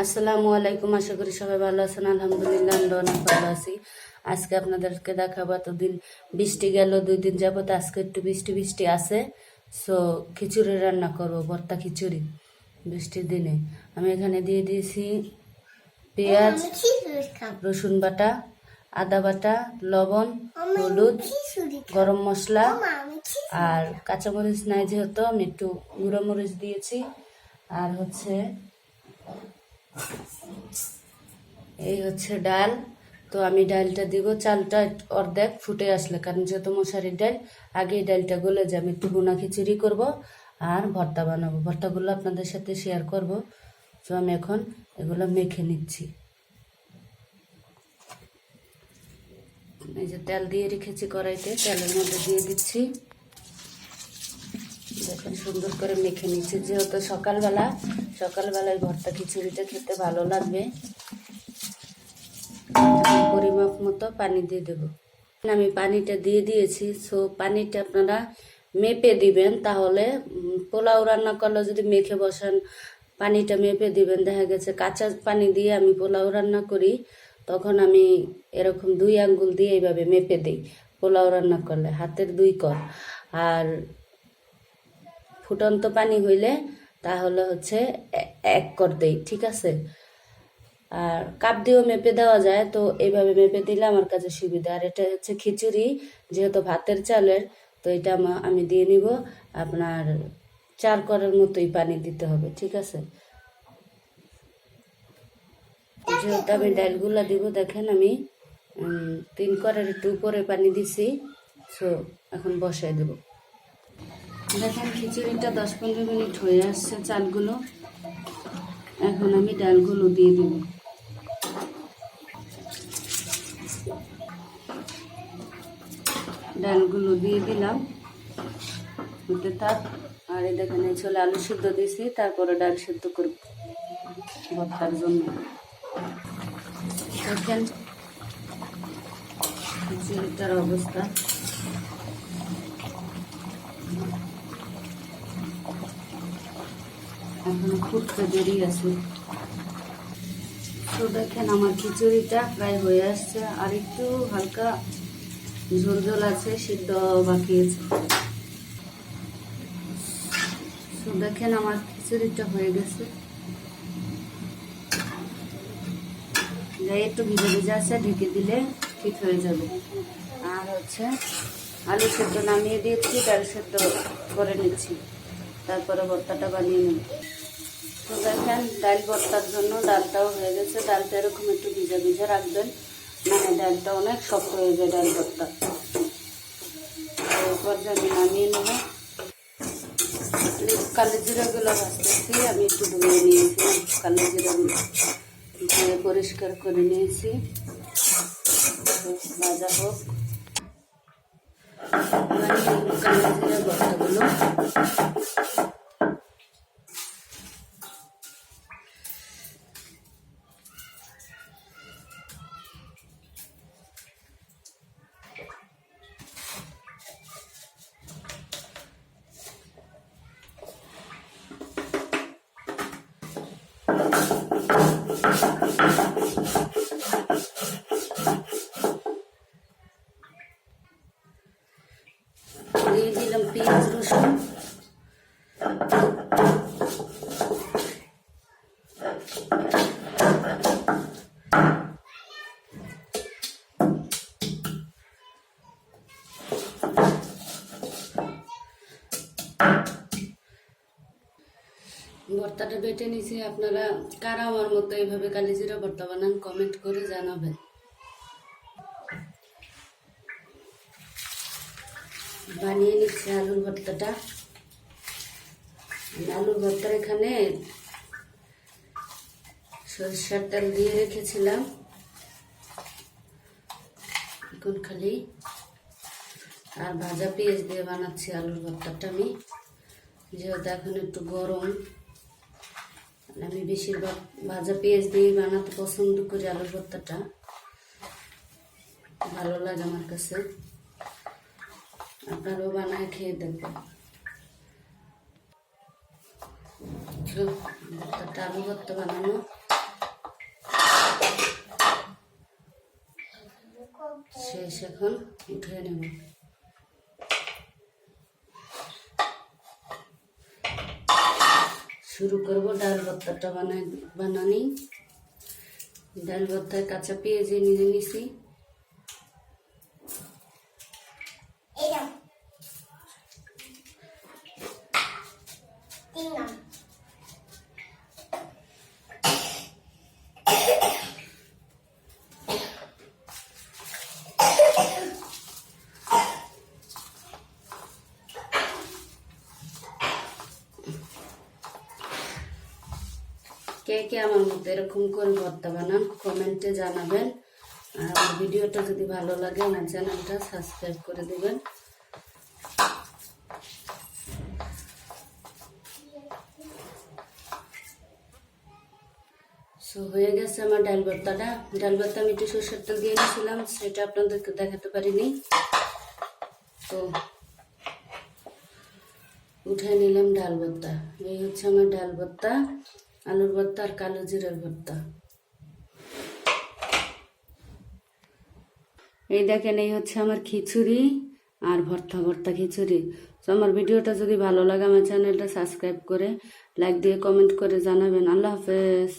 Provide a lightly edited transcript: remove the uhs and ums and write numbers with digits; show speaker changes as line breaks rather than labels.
আসসালামু আলাইকুম। আশা করি সবাই ভালো আছেন। আলহামদুলিল্লাহ আমরা অনেক ভালো আছি। আজকে আপনাদেরকে দেখাবো, এতদিন বৃষ্টি গেল, 2 দিন যাবত আজকে একটু বৃষ্টি বৃষ্টি আছে। সো খিচুড়ি রান্না করব, ভর্তা খিচুড়ি বৃষ্টির দিনে। আমি এখানে দিয়ে দিয়েছি পেঁয়াজ, রসুন বাটা, আদা বাটা, লবণ, হলুদ, গরম মশলা আর কাঁচামরিচ নাই যেহেতু আমি একটু গুঁড়ো মরিচ দিয়েছি। আর হচ্ছে এই হচ্ছে ডাল। তো আমি ডালটা দিব, চালটা অর্ধেক ফুটে আসলে, কারণ যেহেতু মশারির ডাল, আগে এই ডালটা গলে যায়। আমি একটু ভুনা খিচুড়ি করব আর ভর্তা বানাবো, ভর্তাগুলো আপনাদের সাথে শেয়ার করব। তো আমি এখন এগুলো মেখে নিচ্ছি। এই যে তেল দিয়ে রেখেছি কড়াইতে, তেলের মধ্যে দিয়ে দিচ্ছি। দেখুন সুন্দর করে মেখে নিচ্ছি, যেহেতু সকালবেলায় ভর্তা খিচুড়িটা খেতে ভালো লাগবে। পরিমাপ মতো পানি দিয়ে দেব। আমি পানিটা দিয়ে দিয়েছি। সো পানিটা আপনারা মেপে দিবেন, তাহলে পোলাও রান্না করলে যদি মেখে বসান পানিটা মেপে দিবেন। দেখা গেছে কাঁচা পানি দিয়ে আমি পোলাও রান্না করি, তখন আমি এরকম 2 আঙ্গুল দিয়ে এইভাবে মেপে দিই পোলাও রান্না করলে, হাতের 2 কর। আর ফুটন্ত পানি হইলে তাহলে হচ্ছে 1 কর দেই, ঠিক আছে। আর কাপ দিয়েও মেপে দেওয়া যায়, তো এইভাবে মেপে দিলে আমার কাছে সুবিধা। আর এটা হচ্ছে খিচুড়ি, যেহেতু ভাতের চালের, তো এটা আমি দিয়ে নিব আপনার 4 করের মতোই পানি দিতে হবে, ঠিক আছে। যেহেতু আমি ডালগুলা দিব, দেখেন আমি 3 করের একটু উপরে পানি দিছি। সো এখন বসাই দেব। দেখেন খিচুড়িটা 10-15 মিনিট হয়ে আসছে চালগুলো। এখন আমি ডালগুলো দিয়ে দেব। ডালগুলো দিয়ে দিলাম, হতে থাক। আর এই দেখেন এই ছোলা আলু সিদ্ধ দিয়েছি, তারপরে ডাল সিদ্ধ করব ভর্তার জন্য। দেখেন খিচুড়িটার অবস্থা। এখনো ফুটতে দেরি আছে। তো দেখেন আমার খিচুড়িটা প্রায় হয়ে আসছে, আর একটু হালকা ঝোল ঝোল আছে, সিদ্ধ বাকি আছে। তো দেখেন আমার খিচুড়িটা হয়ে গেছে, গায়ে একটু ভিজে ভিজে আছে, ঢেকে দিলে ঠিক হয়ে যাবে। আর হচ্ছে আলু সেদ্ধ নামিয়ে দিয়েছি, ডাল সেদ্ধ করে নিচ্ছি, তারপরে ভর্তাটা বানিয়ে নেব। তো দেখেন ডাল ভর্তার জন্য ডালটাও হয়ে গেছে। ডালটা এরকম একটু ভিজা ভিজা রাখবেন, মানে ডালটা অনেক শক্ত হয়ে যায় ডাল ভর্তা। এরপর আমি নামিয়ে নেব। কালো জিরাগুলো ভাজতেছি, আমি একটু ধুয়ে নিয়েছিলাম কালো জিরাগুলো, ধুয়ে পরিষ্কার করে নিয়েছি। ভাজা হোক, কালো জিরা ভর্তাগুলো। দিয়ে দিলাম পেঁয়াজ রসুন, ভর্তাটা বেটে নিয়েছি। আপনারা কারা আমার মতো এইভাবে কালিজিরা ভর্তা বানান কমেন্ট করে জানাবেন। বানিয়ে নিচ্ছি আলুর ভর্তাটা। আলুর ভর্তার এখানে সরষের তেল দিয়ে রেখেছিলাম, এখন খালি আর ভাজা পেঁয়াজ দিয়ে বানাচ্ছি আলুর ভর্তাটা। আমি যেহেতু এখন একটু গরম, আমি বেশিরভাগ ভাজা পেঁয়াজ দিয়ে বানাতে পছন্দ করি। আলুর ভর্তাটা ভালো লাগে আমার কাছে, আপনারাও বানায় খেয়ে দেখবেন। ভর্তাটা আলু ভর্তা বানানো শেষ, এখন উঠে নেব। শুরু করব ডাল ভর্তাটা বানানি। ডাল ভর্তায় কাঁচা পেঁয়াজ নিয়ে নিছি। কে কে আমার মতো এরকম করে ভর্তা বানান কমেন্টে জানাবেন। আর আমার ভিডিওটা যদি ভালো লাগে আমার চ্যানেলটা সাবস্ক্রাইব করে দিবেন। সো হয়ে গেছে আমার ডাল ভর্তাটা। ডাল ভর্তা আমি একটু সরষের তেল দিয়ে নিয়েছিলাম, সেটা আপনাদেরকে দেখাতে পারিনি। তো উঠে নিলাম ডাল ভর্তা। এই হচ্ছে আমার ডাল ভর্তা, আলুর ভর্তা আর কালো জিরার ভর্তা। এই দেখেন, এই হচ্ছে আমার খিচুড়ি আর ভর্তা ভর্তা খিচুড়ি। তো আমার ভিডিওটা যদি ভালো লাগে আমার চ্যানেলটা সাবস্ক্রাইব করে লাইক দিয়ে কমেন্ট করে জানাবেন। আল্লাহ হাফেজ।